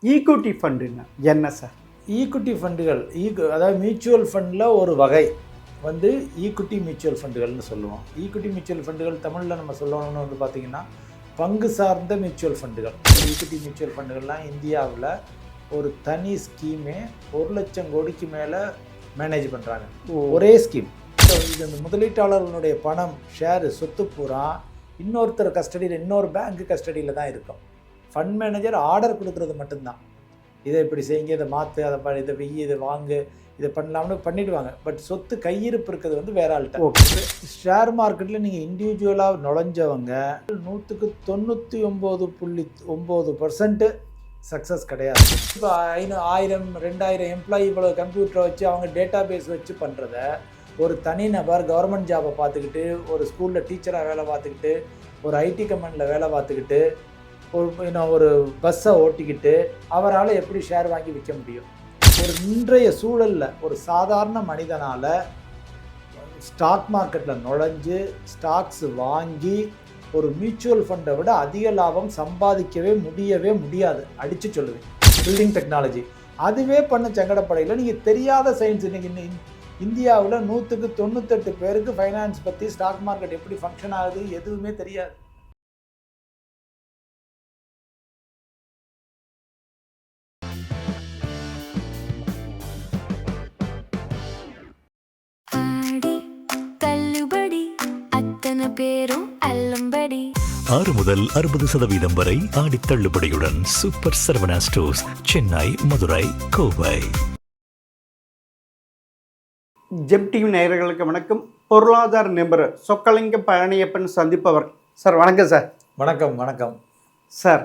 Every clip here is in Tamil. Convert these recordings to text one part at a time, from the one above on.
ஈக்விட்டி ஃபண்டுன்னா என்ன சார்? ஈக்விட்டி ஃபண்டுகள் அதாவது மியூச்சுவல் ஃபண்டில் ஒரு வகை வந்து ஈக்விட்டி மியூச்சுவல் ஃபண்டுகள்னு சொல்லுவோம். ஈக்விட்டி மியூச்சுவல் ஃபண்டுகள் தமிழில் நம்ம சொல்லணும்னு வந்து பார்த்திங்கன்னா பங்கு சார்ந்த மியூச்சுவல் ஃபண்டுகள். ஈக்விட்டி மியூச்சுவல் ஃபண்டுகள்லாம் இந்தியாவில் ஒரு தனி ஸ்கீமே 1,00,000 கோடிக்கு மேலே மேனேஜ் பண்ணுறாங்க, ஒரே ஸ்கீம். ஸோ இது இந்த முதலீட்டாளர்களுடைய பணம், ஷேரு, சொத்து பூரா இன்னொருத்தர் கஸ்டடியில், இன்னொரு பேங்க் கஸ்டடியில் தான் இருக்கும். ஃபண்ட் மேனேஜர் ஆர்டர் கொடுக்குறது மட்டும்தான். இதை இப்படி செய்யுங்க, இதை மாற்று, அதை இதை வெய்யி, இதை வாங்கு, இதை பண்ணலாம்னு பண்ணிவிடுவாங்க. பட் சொத்து கையிருப்பு இருக்கிறது வந்து வேற ஆள்கிட்ட. ஓகே, ஷேர் மார்க்கெட்டில் நீங்கள் இண்டிவிஜுவலாக நுழைஞ்சவங்க 99.9% சக்ஸஸ் கிடையாது. இப்போ 1000 2000 எம்ப்ளாயி இவ்வளோ கம்ப்யூட்டரை வச்சு அவங்க டேட்டா பேஸ் வச்சு பண்ணுறத ஒரு தனிநபர் கவர்மெண்ட் ஜாபை பார்த்துக்கிட்டு, ஒரு ஸ்கூலில் டீச்சராக வேலை பார்த்துக்கிட்டு, ஒரு ஐடி கம்பெனியில் வேலை பார்த்துக்கிட்டு, ஒரு பஸ்ஸை ஓட்டிக்கிட்டு அவரால் எப்படி ஷேர் வாங்கி விற்க முடியும்? ஒரு இன்றைய சூழலில் ஒரு சாதாரண மனிதனால் ஸ்டாக் மார்க்கெட்டில் நுழைஞ்சு ஸ்டாக்ஸ் வாங்கி ஒரு மியூச்சுவல் ஃபண்டை விட அதிக லாபம் சம்பாதிக்கவே முடியாது. அடித்து சொல்லுவேன். பில்டிங் டெக்னாலஜி அதுவே பண்ண சங்கடப்படையில் நீங்கள் தெரியாத சயின்ஸ். இன்றைக்கி இந்தியாவில் 100க்கு 98 பேருக்கு ஃபைனான்ஸ் பற்றி, ஸ்டாக் மார்க்கெட் எப்படி ஃபங்க்ஷன் ஆகுது எதுவுமே தெரியாது. பேரும் அல்லம்படி 6 முதல் 60% வரை ஆடி தள்ளுபடியுடன் super Saravana stores, Chennai, Madurai, Kovai. Gem TV நேயர்களுக்கு வணக்கம். பொருளாதார நிபுணர் சொக்கலிங்கம் பழனியப்பன் சந்திப்பவர். சார் வணக்கம் சார். வணக்கம். வணக்கம் சார்.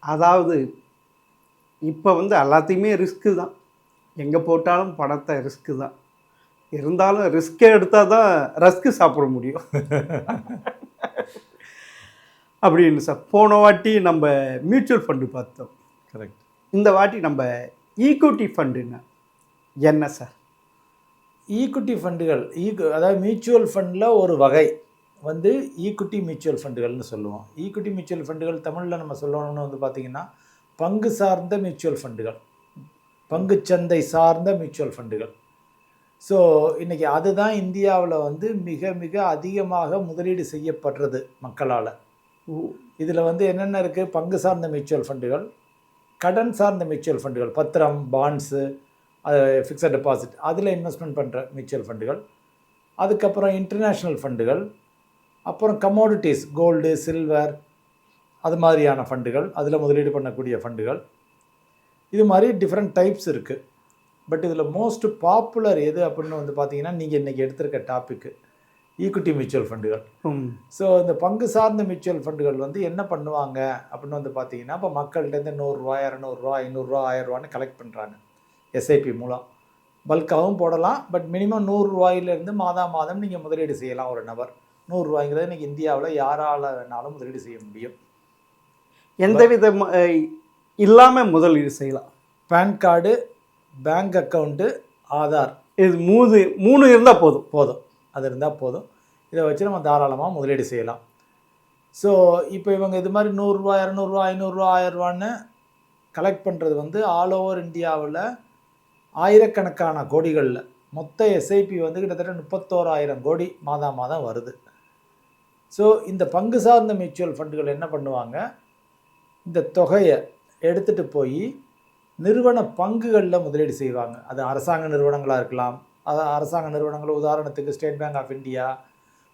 அதாவது இப்போ வந்து எல்லாத்தையுமே ரிஸ்க்கு தான், எங்கே போட்டாலும் பணத்தை ரிஸ்க்கு தான். இருந்தாலும் ரிஸ்க்கே எடுத்தால் தான் ரஸ்க்கு சாப்பிட முடியும் அப்படின்னு சார். போன வாட்டி நம்ம மியூச்சுவல் ஃபண்டு பார்த்தோம். கரெக்ட். இந்த வாட்டி நம்ம ஈக்விட்டி ஃபண்டுன்னா என்ன சார்? ஈக்விட்டி ஃபண்டுகள் அதாவது மியூச்சுவல் ஃபண்டில் ஒரு வகை வந்து ஈக்விட்டி மியூச்சுவல் ஃபண்டுகள்னு சொல்லுவோம். ஈக்விட்டி மியூச்சுவல் ஃபண்டுகள் தமிழில் நம்ம சொல்லணும்னு வந்து பார்த்திங்கன்னா பங்கு சார்ந்த மியூச்சுவல் ஃபண்டுகள், பங்குச்சந்தை சார்ந்த மியூச்சுவல் ஃபண்டுகள். ஸோ இன்றைக்கி அதுதான் இந்தியாவில் வந்து மிக மிக அதிகமாக முதலீடு செய்யப்படுறது மக்களால். இதில் வந்து என்னென்ன இருக்குது? பங்கு சார்ந்த மியூச்சுவல் ஃபண்டுகள், கடன் சார்ந்த மியூச்சுவல் ஃபண்டுகள், பத்திரம், பாண்ட்ஸு, ஃபிக்ஸட் டெபாசிட், அதில் இன்வெஸ்ட்மெண்ட் பண்ணுற மியூச்சுவல் ஃபண்டுகள். அதுக்கப்புறம் இன்டர்நேஷ்னல் ஃபண்டுகள், அப்புறம் கமோடிட்டிஸ், கோல்டு, சில்வர், அது மாதிரியான ஃபண்டுகள், அதில் முதலீடு பண்ணக்கூடிய ஃபண்டுகள். இது மாதிரி டிஃப்ரெண்ட் டைப்ஸ் இருக்குது. பட் இதில் மோஸ்ட் பாப்புலர் எது அப்படின்னு வந்து பார்த்தீங்கன்னா நீங்கள் இன்றைக்கி எடுத்திருக்க டாப்பிக்கு ஈக்விட்டி மியூச்சுவல் ஃபண்டுகள். ஸோ இந்த பங்கு சார்ந்த மியூச்சுவல் ஃபண்டுகள் வந்து என்ன பண்ணுவாங்க அப்படின்னு வந்து பார்த்தீங்கன்னா, இப்போ மக்கள்கிட்டருந்து 100 ரூபா 200 ரூபா 500 ரூபா 1000 ரூபான்னு கலெக்ட் பண்ணுறாங்க எஸ்ஐபி மூலம். பல்காகவும் போடலாம். பட் மினிமம் 100 ரூபாயிலேருந்து மாதம் நீங்கள் முதலீடு செய்யலாம். ஒரு நபர் 100 ரூபாய்ங்கிறது இன்றைக்கி இந்தியாவில் யாரால் வேணாலும் முதலீடு செய்ய முடியும். எந்த வித இல்லாமல் முதலீடு செய்யலாம். PAN card, bank account, Aadhaar, இது மூணு இருந்தால் போதும். அது இருந்தால் போதும். இதை வச்சு நம்ம தாராளமாக முதலீடு செய்யலாம். ஸோ இப்போ இவங்க இது மாதிரி 100 ரூபா 200 ரூபா 500 ரூபா 1000 ரூபான்னு கலெக்ட் பண்ணுறது வந்து ஆல் ஓவர் இந்தியாவில் ஆயிரக்கணக்கான கோடிகளில் மொத்த எஸ்ஐபி வந்து கிட்டத்தட்ட 31,000 கோடி மாதம் வருது. ஸோ இந்த பங்கு சார்ந்த மியூச்சுவல் ஃபண்டுகள் என்ன பண்ணுவாங்க, இந்த தொகையை எடுத்துகிட்டு போய் நிறுவன பங்குகளில் முதலீடு செய்வாங்க. அது அரசாங்க நிறுவனங்களாக இருக்கலாம். அரசாங்க நிறுவனங்கள் உதாரணத்துக்கு State Bank of India,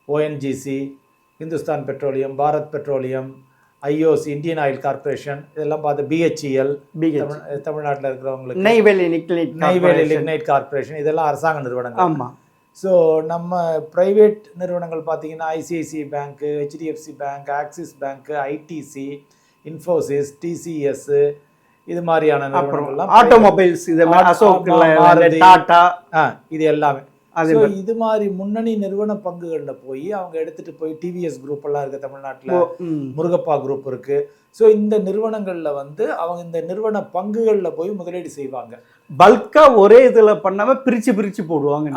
ONGC, Hindustan Petroleum, Bharat Petroleum, IOC, Indian Oil Corporation, இதெல்லாம் பார்த்து பிஹெச்இஎல், தமிழ்நாட்டில் இருக்கிறவங்களுக்கு நெய்வேலி லிக்னைட் கார்பரேஷன், இதெல்லாம் அரசாங்க நிறுவனங்கள். ஆமாம். ஸோ நம்ம ப்ரைவேட் நிறுவனங்கள் பார்த்திங்கன்னா ஐசிஐசிஐ பேங்க்கு, ஹெச்டிஎஃப்சி பேங்க், ஆக்சிஸ் பேங்க்கு, ஐடிசி, இன்ஃபோசிஸ், டிசிஎஸ், இது மாதிரியான நிறுவனங்கள்லாம், ஆட்டோமொபைல்ஸ், டாடா, இது எல்லாமே. இது மாதிரி முன்னணி நிறுவன பங்குகளில் போய் அவங்க எடுத்துகிட்டு போய் டிவிஎஸ் குரூப் எல்லாம் இருக்குது தமிழ்நாட்டில், முருகப்பா குரூப் இருக்குது. ஸோ இந்த நிறுவனங்களில் வந்து அவங்க இந்த நிறுவன பங்குகளில் போய் முதலீடு செய்வாங்க. பல்காக ஒரே இதில் பண்ணாமல் பிரித்து போடுவாங்க.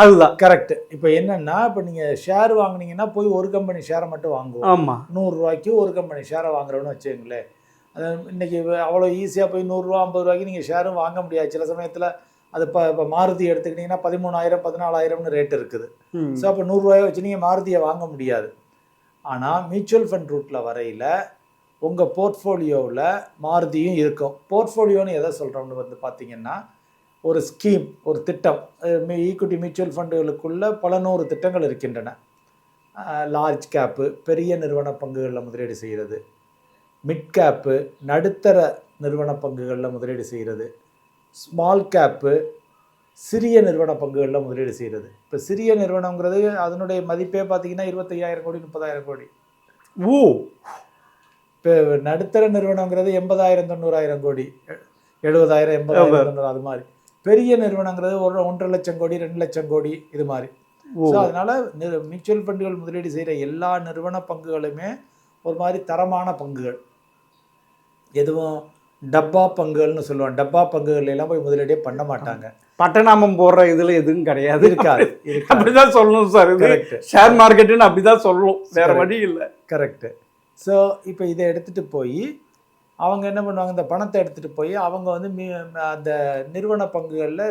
அதுதான் கரெக்ட். இப்போ என்னென்னா, இப்போ நீங்கள் ஷேர் வாங்கினீங்கன்னா போய் ஒரு கம்பெனி ஷேரை மட்டும் வாங்குவோம். ஆமாம். 100 ரூபாய்க்கு ஒரு கம்பெனி ஷேரை வாங்குறோன்னு வச்சுங்களேன். அது இன்றைக்கி அவ்வளோ ஈஸியாக போய் 100 ரூபா 50 ரூபாய்க்கு நீங்கள் ஷேரும் வாங்க முடியாது. சில சமயத்தில் அது இப்போ மாருதி எடுத்துக்கிட்டிங்கன்னா 13,000 14,000னு ரேட் இருக்குது. ஸோ அப்போ 100 ரூபாயை வச்சு நீங்கள் மாருதியை வாங்க முடியாது. ஆனால் மியூச்சுவல் ஃபண்ட் ரூட்டில் வரையில் உங்கள் போர்ட்ஃபோலியோவில் மாருதியும் இருக்கும். போர்ட்ஃபோலியோன்னு எதை சொல்கிறோம்னு வந்து பார்த்திங்கன்னா, ஒரு ஸ்கீம், ஒரு திட்டம். ஈக்விட்டி மியூச்சுவல் ஃபண்டுகளுக்குள்ள பல 100 திட்டங்கள் இருக்கின்றன. லார்ஜ் கேப்பு, பெரிய நிறுவன பங்குகளில் முதலீடு செய்கிறது. மிட் கேப்பு, நடுத்தர நிறுவன பங்குகளில் முதலீடு செய்கிறது. ஸ்மால் கேப்பு, சிறிய நிறுவன பங்குகளில் முதலீடு செய்கிறது. இப்போ சிறிய நிறுவனங்கிறது அதனுடைய மதிப்பே பார்த்திங்கன்னா 25,000 கோடி 30,000 கோடி. இப்போ நடுத்தர நிறுவனங்கிறது 80,000 90,000 கோடி, 70,000 80,000 90,000 அது மாதிரி. பெரிய நிறுவனங்கிறது 1.5 லட்சம் கோடி 2 லட்சம் கோடி இது மாதிரி. ஸோ அதனால் மியூச்சுவல் ஃபண்டுகள் முதலீடு செய்கிற எல்லா நிறுவன பங்குகளுமே ஒரு மாதிரி தரமான பங்குகள். எதுவும் டப்பா பங்குகள்னு சொல்லுவாங்க. டப்பா பங்குகள் எல்லாம் போய் முதலீடே பண்ண மாட்டாங்க. பட்டநாமம் போடுற இதில் எதுவும் கிடையாது. இருக்காது. அப்படிதான் சொல்லணும் சார். கரெக்ட். ஷேர் மார்க்கெட்டுன்னு அப்படிதான் சொல்லணும், வேற வழி இல்லை. கரெக்டு. ஸோ இப்போ இதை எடுத்துகிட்டு போய் அவங்க என்ன பண்ணுவாங்க, இந்த பணத்தை எடுத்துகிட்டு போய் அவங்க வந்து அந்த நிறுவன பங்குகளில்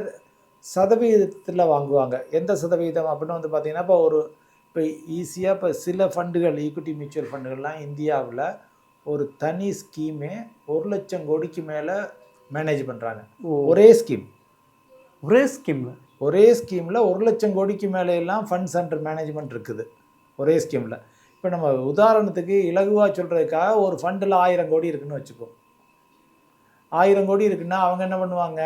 சதவீதத்தில் வாங்குவாங்க. எந்த சதவீதம் அப்படின்னு வந்து பார்த்திங்கன்னா, இப்போ ஈஸியாக இப்போ சில ஃபண்டுகள், ஈக்விட்டி மியூச்சுவல் ஃபண்டுகள்லாம் இந்தியாவில் ஒரு தனி ஸ்கீமே 1 லட்சம் கோடிக்கு மேலே மேனேஜ் பண்ணுறாங்க. ஒரே ஸ்கீமில் 1 லட்சம் கோடிக்கு மேலே எல்லாம் ஃபண்ட்ஸ் அண்டர் மேனேஜ்மெண்ட் இருக்குது ஒரே ஸ்கீமில். இப்போ நம்ம உதாரணத்துக்கு இலகுவாக சொல்கிறதுக்காக ஒரு ஃபண்டில் 1000 கோடி இருக்குதுன்னு வச்சுப்போம். 1000 கோடி இருக்குன்னா அவங்க என்ன பண்ணுவாங்க,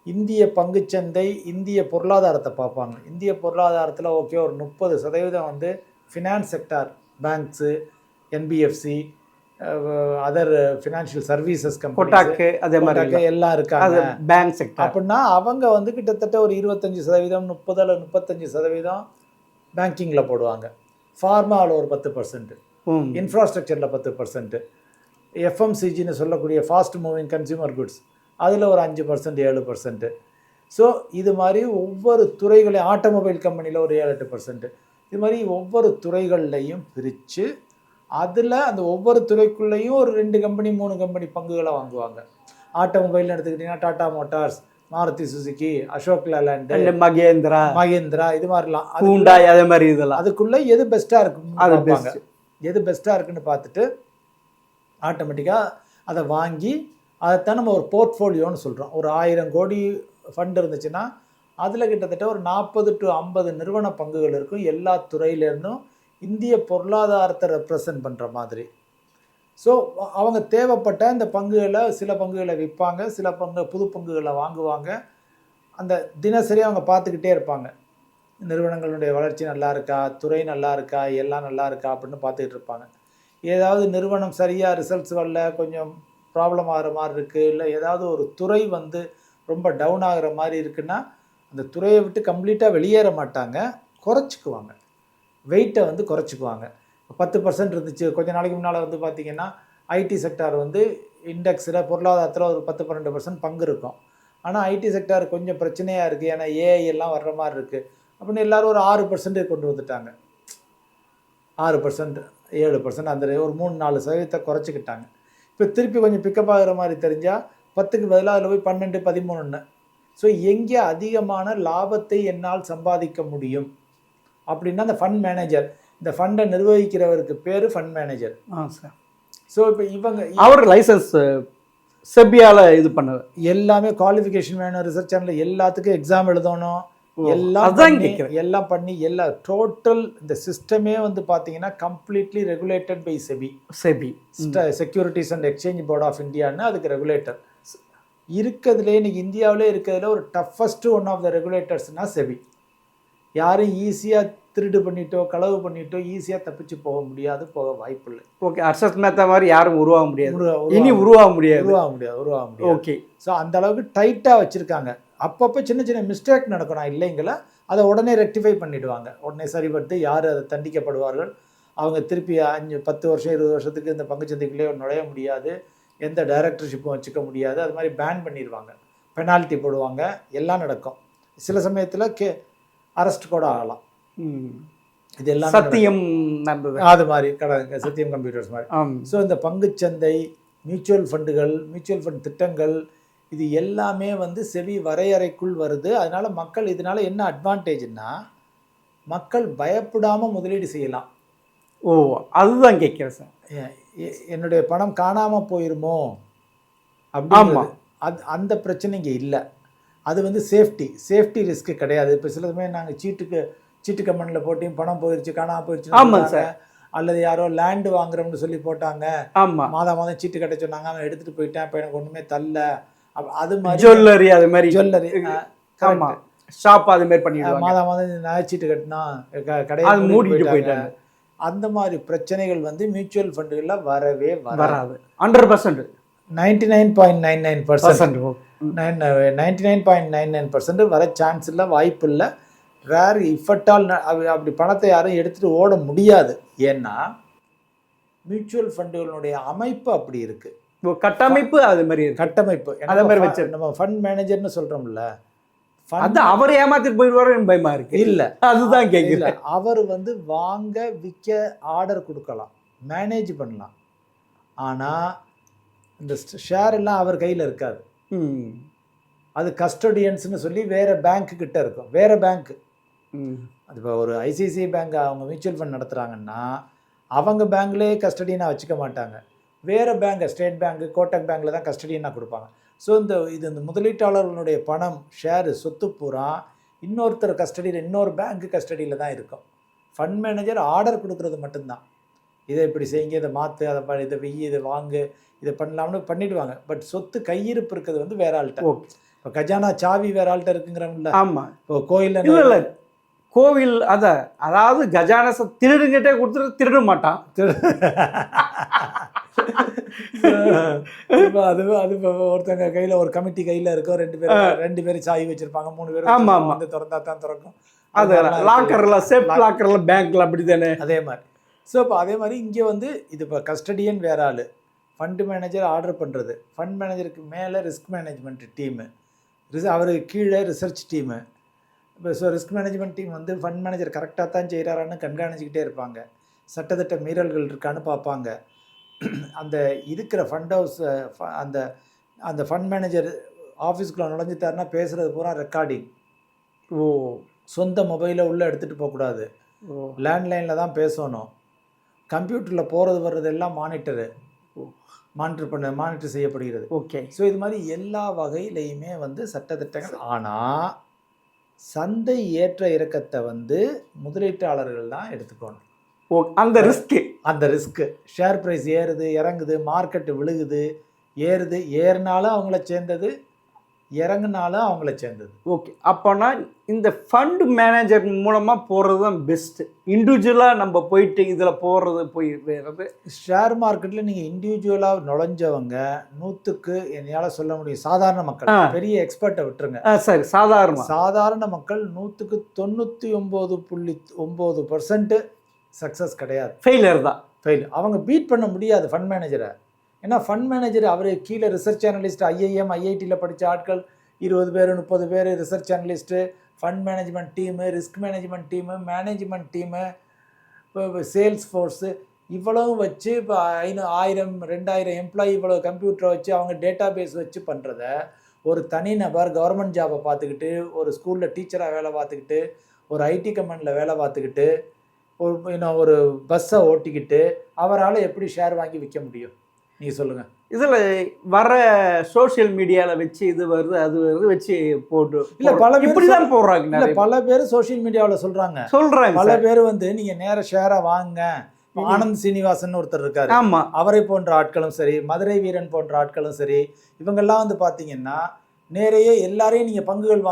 இந்திய பங்குச்சந்தை, இந்திய பொருளாதாரத்தை பார்ப்பாங்க. இந்திய பொருளாதாரத்தில் ஓகே ஒரு 30% வந்து finance sector, banks, NBFC, other financial services company, அதே மாதிரி எல்லாம் இருக்காங்க பேங்க் செக்டார். அப்படின்னா அவங்க வந்து கிட்டத்தட்ட ஒரு 25%, 30 அல்லது 35% பேங்கிங்கில் போடுவாங்க. ஃபார்மாவில் ஒரு 10%, இன்ஃப்ராஸ்ட்ரக்சரில் 10%, எஃப்எம்சிஜின்னு சொல்லக்கூடிய ஃபாஸ்ட் மூவிங் கன்சியூமர் குட்ஸ் அதில் ஒரு 5% 7%. ஸோ இது மாதிரி ஒவ்வொரு துறைகளையும், ஆட்டோமொபைல் கம்பெனியில் ஒரு 7-8%, இது மாதிரி ஒவ்வொரு துறைகள்லையும் பிரித்து அதில் அந்த ஒவ்வொரு துறைக்குள்ளேயும் ஒரு 2 கம்பெனி 3 கம்பெனி பங்குகளை வாங்குவாங்க. ஆட்டோமொபைல்னு எடுத்துக்கிட்டிங்கன்னா Tata Motors, Maruti Suzuki, Ashok Leyland, Mahindra இது மாதிரிலாம், அதே மாதிரி இதெல்லாம் அதுக்குள்ளே எது பெஸ்ட்டாக இருக்குன்னு எது பெஸ்ட்டாக இருக்குன்னு பார்த்துட்டு ஆட்டோமேட்டிக்காக அதை வாங்கி அதைத்தான் நம்ம ஒரு போர்ட்ஃபோலியோன்னு சொல்கிறோம். ஒரு 1000 கோடி ஃபண்ட் இருந்துச்சுன்னா அதில் கிட்டத்தட்ட ஒரு 40 to 50 நிறுவன பங்குகள் இருக்கும். எல்லா துறையிலேருந்தும் இந்திய பொருளாதாரத்தை ரெப்ரசன்ட் பண்ணுற மாதிரி. ஸோ அவங்க தேவைப்பட்ட இந்த பங்குகளை, சில பங்குகளை விற்பாங்க, சில புது பங்குகளை வாங்குவாங்க. அந்த தினசரி அவங்க பார்த்துக்கிட்டே இருப்பாங்க, நிறுவனங்களுடைய வளர்ச்சி நல்லா இருக்கா, துறை நல்லா இருக்கா, எல்லாம் நல்லா இருக்கா அப்படின்னு பார்த்துக்கிட்டு இருப்பாங்க. ஏதாவது நிறுவனம் சரியாக ரிசல்ட்ஸ் வரல, கொஞ்சம் ப்ராப்ளம் ஆகிற மாதிரி இருக்குது, இல்லை ஏதாவது ஒரு துறை வந்து ரொம்ப டவுன் ஆகிற மாதிரி இருக்குன்னா அந்த துறையை விட்டு கம்ப்ளீட்டாக வெளியேற மாட்டாங்க, குறைச்சிக்குவாங்க, வெயிட்டை வந்து குறைச்சிக்குவாங்க. 10% இருந்துச்சு கொஞ்சம் நாளைக்கு முன்னால் வந்து பார்த்திங்கன்னா, ஐடி செக்டார் வந்து இண்டெக்ஸில் பொருளாதாரத்தில் ஒரு 10-12% பங்கு இருக்கும். ஆனால் ஐடி செக்டார் கொஞ்சம் பிரச்சனையாக இருக்குது, ஏன்னா ஏஐ எல்லாம் வர்ற மாதிரி இருக்குது அப்படின்னு எல்லோரும் ஒரு 6% கொண்டு வந்துட்டாங்க. 6% 7% அந்த ஒரு 3-4% குறைச்சிக்கிட்டாங்க. இப்போ திருப்பி கொஞ்சம் பிக்கப் ஆகிற மாதிரி தெரிஞ்சால் 10க்கு பதிலாக அதில் போய் 12-13. ஸோ எங்கே அதிகமான லாபத்தை என்னால் சம்பாதிக்க முடியும் அப்படின்னா அந்த ஃபண்ட் மேனேஜர், இந்த ஃபண்டை நிர்வகிக்கிறவருக்கு பேர் ஃபண்ட் மேனேஜர். சார். ஸோ இப்போ இவங்க அவர் லைசன்ஸ் செபியால் இது பண்ண எல்லாமே குவாலிஃபிகேஷன் வேணும், ரிசர்ச் சேனல் எல்லாத்துக்கும் எக்ஸாம் எழுதணும், எல்லாம் பண்ணி எல்லா டோட்டல் இந்த சிஸ்டமே வந்து பார்த்தீங்கன்னா completely regulated by SEBI. Securities and exchange board of இந்தியான்னு அதுக்கு ரெகுலேட்டர் இருக்கிறதுலே. இன்னைக்கு இந்தியாவிலே இருக்கிறதுல ஒரு டஃபஸ்ட் ஒன் ஆஃப் த ரெகுலேட்டர்ஸ்னா செபி. யாரும் ஈஸியாக திருடு பண்ணிட்டோ களவு பண்ணிட்டோ ஈஸியாக தப்பிச்சு போக முடியாது, போக வாய்ப்பு இல்லை. ஓகே, அர்ஷத் மேத்தா மாதிரி யாரும் உருவாக முடியாது. ஓகே, ஸோ அந்த அளவுக்கு டைட்டாக வச்சுருக்காங்க. அப்பப்போ சின்ன சின்ன மிஸ்டேக் நடக்கணும் இல்லைங்களா, அதை உடனே ரெக்டிஃபை பண்ணிவிடுவாங்க, உடனே சரிபட்டு யார் அதை தண்டிக்கப்படுவார்கள். அவங்க திருப்பி 5-10 வருஷம் 20 வருஷத்துக்கு இந்த பங்குச்சந்தைக்குள்ளே நுழைய முடியாது, எந்த டைரக்டர்ஷிப்பும் வச்சுக்க முடியாது, அது மாதிரி பேன் பண்ணிடுவாங்க, பெனால்ட்டி போடுவாங்க, எல்லாம் நடக்கும். சில சமயத்தில் அரெஸ்ட் கூட ஆகலாம். இதெல்லாம் சத்தியம் அது மாதிரி சத்தியம் கம்ப்யூட்டர்ஸ் மாதிரி. ஸோ இந்த பங்குச்சந்தை, மியூச்சுவல் ஃபண்ட் திட்டங்கள் இது எல்லாமே வந்து செபி வரையறைக்குள் வருது. அதனால் மக்கள் இதனால் என்ன அட்வான்டேஜ்னா, மக்கள் பயப்படாமல் முதலீடு செய்யலாம். ஓ, அதுதான் கேட்குறேன் சார். என்னுடைய பணம் காணாமல் போயிருமோ ஆமாம், அப்படின்றது அந்த பிரச்சனை இங்கே இல்லை. அது வந்து சேஃப்டி ரிஸ்க்கு கிடையாது. இப்போ சில சமயம் நாங்கள் சீட்டு கம்பெனியில் போட்டியும் பணம் போயிடுச்சு, காணாமல் போயிடுச்சு. ஆமாம் சார். அல்லது யாரோ லேண்டு வாங்குறோம்னு சொல்லி போட்டாங்க, ஆமாம், மாதம் சீட்டு கட்ட சொன்னாங்க, அவன் எடுத்துகிட்டு போயிட்டேன், இப்போ எனக்கு ஒன்றுமே தரல. அது மாதிரி ஜுவல்லரி, அது மாதிரி ஜுவல்லரி, ஆமாம், ஷாப் அது மாதிரி பண்ணிடுவாங்க. மாதம் நகைச்சீட்டு கட்டினா அது கடையை மூடிட்டு போயிட்டாங்க. அந்த மாதிரி பிரச்சனைகள் வந்து மியூச்சுவல் ஃபண்டுகளில் வரவே வராது. 100%, 99.99%, 99.99% வர சான்ஸ் இல்லை, வாய்ப்பு இல்லை. ரேர் இஃபட்டால் அப்படி பணத்தை யாரும் எடுத்துகிட்டு ஓட முடியாது. ஏன்னா மியூச்சுவல் ஃபண்டுகளுடைய அமைப்பு அப்படி இருக்குது. கட்டமைப்பு அது மாதிரி கட்டமைப்பு அதே மாதிரி வச்சு நம்ம ஃபண்ட் மேனேஜர்னு சொல்கிறோம்ல, அது அவர் ஏமாத்திட்டு போயிடுவாரு பயமா இருக்கு. இல்லை, அதுதான் கேட்கல. அவர் வந்து வாங்க விற்க ஆர்டர் கொடுக்கலாம், மேனேஜ் பண்ணலாம். ஆனால் இந்த ஷேர் எல்லாம் அவர் கையில் இருக்காது. அது கஸ்டடியன்ஸ்னு சொல்லி வேறு பேங்க்கு கிட்ட இருக்கும். வேறு பேங்க்கு, அது இப்போ ஒரு ஐசிஐசிஐ பேங்க் அவங்க மியூச்சுவல் ஃபண்ட் நடத்துகிறாங்கன்னா அவங்க பேங்க்லேயே கஸ்டடியனாக வச்சுக்க மாட்டாங்க. வேறு பேங்க், ஸ்டேட் பேங்க்கு, கோட்டக் பேங்க்கில் தான் கஸ்டடியனாக கொடுப்பாங்க. ஸோ இந்த முதலீட்டாளர்களுடைய பணம், ஷேரு, சொத்து பூரா இன்னொருத்தர் கஸ்டடியில், இன்னொரு பேங்க்கு கஸ்டடியில் தான் இருக்கும். ஃபண்ட் மேனேஜர் ஆர்டர் கொடுக்குறது மட்டும்தான். இதை இப்படி செய்யுங்க, இதை மாற்று, இதை வெய்ய, இதை வாங்கு, இதை பண்ணலாம்னு பண்ணிவிடுவாங்க. பட் சொத்து கையிருப்பு இருக்கிறது வந்து வேற ஆள்கிட்ட. இப்போ கஜானா சாவி வேற ஆள்கிட்ட இருக்குங்கிறவங்கள. ஆமாம், இப்போ கோயிலில் இல்லை கோவில் அதாவது கஜானஸை திருடுங்கிட்டே கொடுத்துட்டு திருட மாட்டான். இப்போ அது இப்போ ஒருத்தங்க கையில், ஒரு கமிட்டி கையில் இருக்கும், ரெண்டு பேரும் சாவி வச்சுருப்பாங்க, 3 பேர். ஆமாம், வந்து திறந்தா தான் திறக்கும். அது லாக்கரில், சேஃப் லாக்கரில், பேங்க்கில் அப்படி தானே. அதே மாதிரி. ஸோ இப்போ அதே மாதிரி இங்கே வந்து இது இப்போ கஸ்டடியன் வேற ஆள், ஃபண்டு மேனேஜர் ஆர்டர் பண்ணுறது, ஃபண்ட் மேனேஜருக்கு மேலே ரிஸ்க் மேனேஜ்மெண்ட் டீமு, அவருக்கு கீழே ரிசர்ச் டீமு. இப்போ ஸோ ரிஸ்க் மேனேஜ்மெண்ட் டீம் வந்து ஃபண்ட் மேனேஜர் கரெக்டாக தான் செய்கிறாரான்னு கண்காணிச்சிக்கிட்டே இருப்பாங்க. சட்டத்திட்ட மீறல்கள் இருக்கான்னு பார்ப்பாங்க. அந்த இருக்கிற ஃபண்ட் ஹவுஸ், அந்த ஃபண்ட் மேனேஜர் ஆஃபீஸ்க்குள்ளே நுழைஞ்சிட்டாருன்னா பேசுகிறது பூரா ரெக்கார்டிங். சொந்த மொபைலை உள்ளே எடுத்துகிட்டு போகக்கூடாது, லேண்ட்லைனில் தான் பேசணும். கம்ப்யூட்டரில் போகிறது வர்றது எல்லாம் மானிட்டர் செய்யப்படுகிறது. ஓகே. ஸோ இது மாதிரி எல்லா வகையிலையுமே வந்து சட்டத்திட்டங்கள். ஆனால் சந்தை ஏற்ற இறக்கத்தை வந்து முதலீட்டாளர்கள் தான் எடுத்துக்கணும். அந்த ரிஸ்க்கு ஷேர் ப்ரைஸ் ஏறுது, இறங்குது, மார்க்கெட்டு விழுகுது, ஏறுது, ஏறினாலும் அவங்கள சேர்ந்தது, இறங்குனாலும் அவங்கள சேர்ந்தது. ஓகே. அப்போனா இந்த ஃபண்ட் மேனேஜர் மூலமாக போகிறது தான் பெஸ்ட்டு. இண்டிவிஜுவலாக நம்ம போயிட்டு இதில் போகிறது ஷேர் மார்க்கெட்டில் நீங்கள் இண்டிவிஜுவலாக நுழைஞ்சவங்க 100க்கு என்னால் சொல்ல முடியும், சாதாரண மக்கள், பெரிய எக்ஸ்பர்ட்டை விட்டுருங்க, சரி, சாதாரண மக்கள் 100க்கு 99.9% சக்ஸஸ் கிடையாது, ஃபெயிலியர் தான். அவங்க பீட் பண்ண முடியாது ஃபண்ட் மேனேஜரை. ஏன்னா ஃபண்ட் மேனேஜர் அவர் கீழே ரிசர்ச் அனலிஸ்ட், ஐஐஎம், ஐஐடியில் படித்த ஆட்கள் 20 பேர் 30 பேர் research analyst, fund management team, risk management team, management team, இப்போ சேல்ஸ் ஃபோர்ஸு, இவ்வளவும் வச்சு இப்போ 1000 2000 எம்ப்ளாயி இவ்வளோ கம்ப்யூட்டரை வச்சு அவங்க டேட்டா பேஸ் வச்சு பண்ணுறத ஒரு தனிநபர் கவர்மெண்ட் ஜாபை பார்த்துக்கிட்டு, ஒரு ஸ்கூலில் டீச்சராக வேலை பார்த்துக்கிட்டு, ஒரு ஐடி கம்பெனியில் வேலை பார்த்துக்கிட்டு, ஒரு பஸ்ஸை ஓட்டிக்கிட்டு அவரால் எப்படி ஷேர் வாங்கி விற்க முடியும்? நீங்கள் சொல்லுங்கள். இதில் வர சோஷியல் மீடியாவில் வச்சு இது வருது அது வருது வச்சு போட்டு இல்லை, பல பேர் இப்படி தான் போடுறாங்க. இல்லை, பல பேர் சோஷியல் மீடியாவில் சொல்கிறாங்க. பல பேர் வந்து நீங்கள் நேர ஷேராக வாங்க. ஆனந்த் சீனிவாசன் ஒருத்தர் இருக்காரு, ஆமாம், அவரை போன்ற ஆட்களும் சரி, மதுரை வீரன் போன்ற ஆட்களும் சரி, இவங்கெல்லாம் வந்து பார்த்தீங்கன்னா நேரையே எல்லாரையும் நீங்கள் பங்குகள்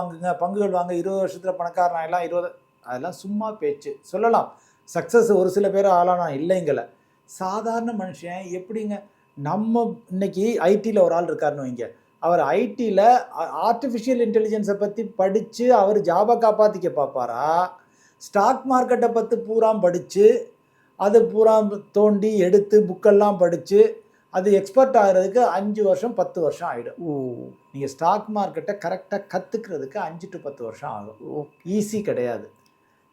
வாங்க 20 வருஷத்தில் பணக்காரனா எல்லாம் 20, அதெல்லாம் சும்மா பேச்சு சொல்லலாம். சக்ஸஸ் ஒரு சில பேர் ஆளானா இல்லைங்கள. சாதாரண மனுஷன் எப்படிங்க? நம்ம இன்னைக்கு ஐடியில் ஒரு ஆள் இருக்காருன்னு வைங்க, அவர் ஐடியில் ஆர்டிஃபிஷியல் இன்டெலிஜென்ஸை பற்றி படித்து அவர் ஜாபை காப்பாற்றிக்க பார்ப்பாரா, ஸ்டாக் மார்க்கெட்டை பற்றி பூரா படித்து அது பூரா தோண்டி எடுத்து புக்கெல்லாம் படித்து அது எக்ஸ்பர்ட் ஆகிறதுக்கு 5 வருஷம் 10 வருஷம் ஆகிடும். நீங்கள் ஸ்டாக் மார்க்கெட்டை கரெக்டாக கற்றுக்கிறதுக்கு 5 to 10 வருஷம் ஆகும். ஈஸி கிடையாது.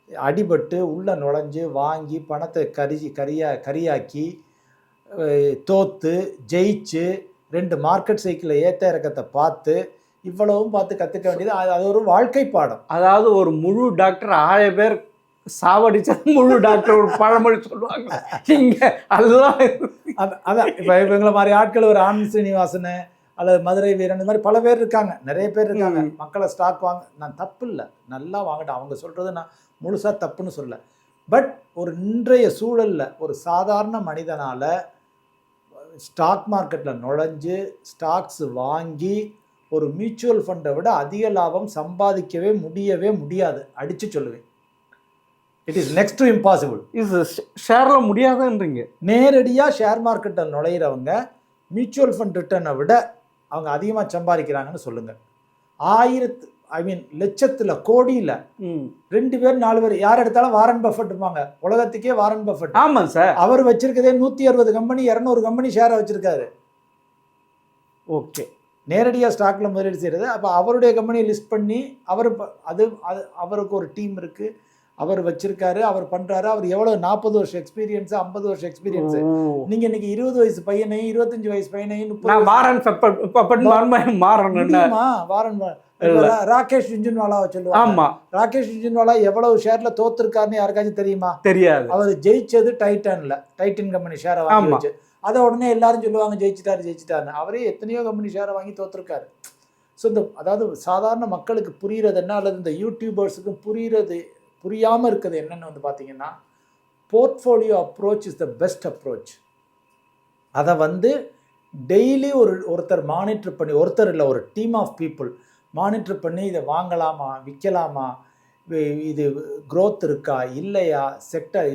அடிபட்டு உள்ளே நுழைஞ்சு வாங்கி பணத்தை கரியாக்கி தோத்து ஜெயிச்சு 2 மார்க்கெட் சைக்கிளை ஏற்ற இறக்கத்தை பார்த்து இவ்வளவும் பார்த்து கற்றுக்க வேண்டியது அது ஒரு வாழ்க்கை பாடம். அதாவது ஒரு முழு டாக்டர் 1000 பேர் சாவடிச்சது முழு டாக்டர் ஒரு பழமொழி சொல்லுவாங்க இங்க. அதுதான் அதான் இப்போ இவங்களை மாதிரி ஆட்கள் ஒரு ஆனந்த் ஸ்ரீனிவாசன் அல்லது மதுரை வீரன் இந்த மாதிரி பல பேர் இருக்காங்க, நிறைய பேர் இருக்காங்க. மக்களை ஸ்டாக் வாங்க நான் தப்பு இல்லை, நல்லா வாங்கட்டும், அவங்க சொல்கிறது நான் முழுசாக தப்புன்னு சொல்ல. பட் ஒரு இன்றைய சூழலில் ஒரு சாதாரண மனிதனால் ஸ்டாக் மார்க்கெட்டில் நுழைஞ்சு ஸ்டாக்ஸ் வாங்கி ஒரு மியூச்சுவல் ஃபண்டை விட அதிக லாபம் சம்பாதிக்கவே முடியாது, அடித்து சொல்லுவேன். It is next to impossible. இது ஷேரில் முடியாதுன்றீங்க. நேரடியாக ஷேர் மார்க்கெட்டில் நுழையிறவங்க மியூச்சுவல் ஃபண்ட் ரிட்டர்னை விட அவங்க அதிகமாக சம்பாதிக்கிறாங்கன்னு சொல்லுங்கள். லட்சத்தில் கோடியில் 2 பேர் 4 பேர் யார் எடுத்தாலும் வாரன் பஃபட் இருப்பாங்க. உலகத்துக்கே வாரன் பஃபட். ஆமாம் சார். அவர் வச்சிருக்கதே 160 கம்பெனி 200 கம்பெனி ஷேரை வச்சிருக்காரு. ஓகே, நேரடியாக ஸ்டாக்ல முதலீடு செய்கிறது. அப்போ அவருடைய கம்பெனியை லிஸ்ட் பண்ணி அவருக்கு ஒரு டீம் இருக்குது, அவர் வச்சிருக்காரு, அவர் பண்ணுறாரு. அவர் எவ்வளோ 40 வருஷம் எக்ஸ்பீரியன்ஸு, 50 வருஷம் எக்ஸ்பீரியன்ஸு. நீங்கள் இன்னைக்கு 20 வயசு பையனையும் 25 வயசு பையனையும் ராகேஷ் ஜுன்ஜுன்வாலாவை சொல்லுவாங்க. ஆமா, ராகேஷ் ஜுன்ஜுன்வாலா எவ்வளவு ஷேர்ல தோத்துருக்காருன்னு யாருக்காச்சும் தெரியுமா? தெரியாது. அவர் ஜெயிச்சது டைட்டன் கம்பெனி ஷேரை வாங்கி வச்சு அதை உடனே எல்லாரும் சொல்லுவாங்க ஜெயிச்சிட்டாருன்னு. அவரே எத்தனையோ கம்பெனி ஷேரை வாங்கி தோத்துருக்காரு. ஸோ அதாவது சாதாரண மக்களுக்கு புரிகிறது என்ன, அல்லது இந்த யூடியூபர்ஸுக்கும் புரியாமல் இருக்குது என்னென்னு பார்த்தீங்கன்னா, portfolio approach is the best approach. அதை டெய்லி ஒருத்தர் மானிட்டர் பண்ணி, ஒருத்தர் இல்லை ஒரு டீம் ஆஃப் பீப்புள் மானிட்டர் பண்ணி இதை வாங்கலாமா விற்கலாமா, இது க்ரோத் இருக்கா இல்லையா, செக்டர்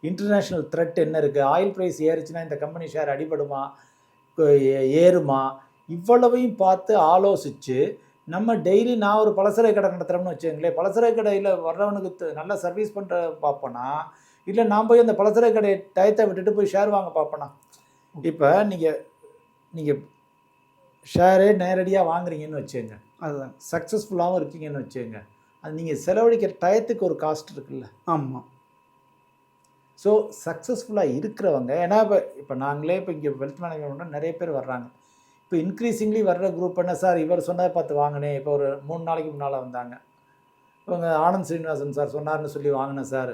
இன்டர்நேஷ்னல் த்ரெட் என்ன இருக்குது, ஆயில் ப்ரைஸ் ஏறிச்சுன்னா இந்த கம்பெனி ஷேர் அடிபடுமா ஏறுமா, இவ்வளவையும் பார்த்து ஆலோசித்து நம்ம டெய்லி நான் ஒரு பலசரை கடை நடத்துகிறோம்னு வச்சுங்களேன், பலசரை கடையில் வர்றவனுக்கு நல்ல சர்வீஸ் பண்ணுற பார்ப்போனா, இல்லை நான் போய் அந்த பலசரை கடை டயத்தை விட்டுட்டு போய் ஷேர் வாங்க பார்ப்போனா. இப்போ நீங்கள் ஷேரே நேரடியாக வாங்குறீங்கன்னு வச்சுங்க, அதுதான் சக்ஸஸ்ஃபுல்லாகவும் இருக்கீங்கன்னு வச்சுங்க, அது நீங்கள் செலவழிக்கிற டயத்துக்கு ஒரு காஸ்ட் இருக்குல்ல. ஆமாம். ஸோ சக்ஸஸ்ஃபுல்லாக இருக்கிறவங்க, ஏன்னா இப்போ நாங்களே இப்போ இங்கே வெல்த் மேனேஜ்மெண்ட் நிறைய பேர் வர்றாங்க. இப்போ இன்க்ரீசிங்லி வர்ற குரூப் என்ன சார், இவர் சொன்னதை பார்த்து வாங்கினேன். இப்போ ஒரு 3 நாளைக்கு முன்னால் வந்தாங்க, இவங்க ஆனந்த் ஸ்ரீனிவாசன் சார் சொன்னார்னு சொல்லி வாங்கினேன் சார்,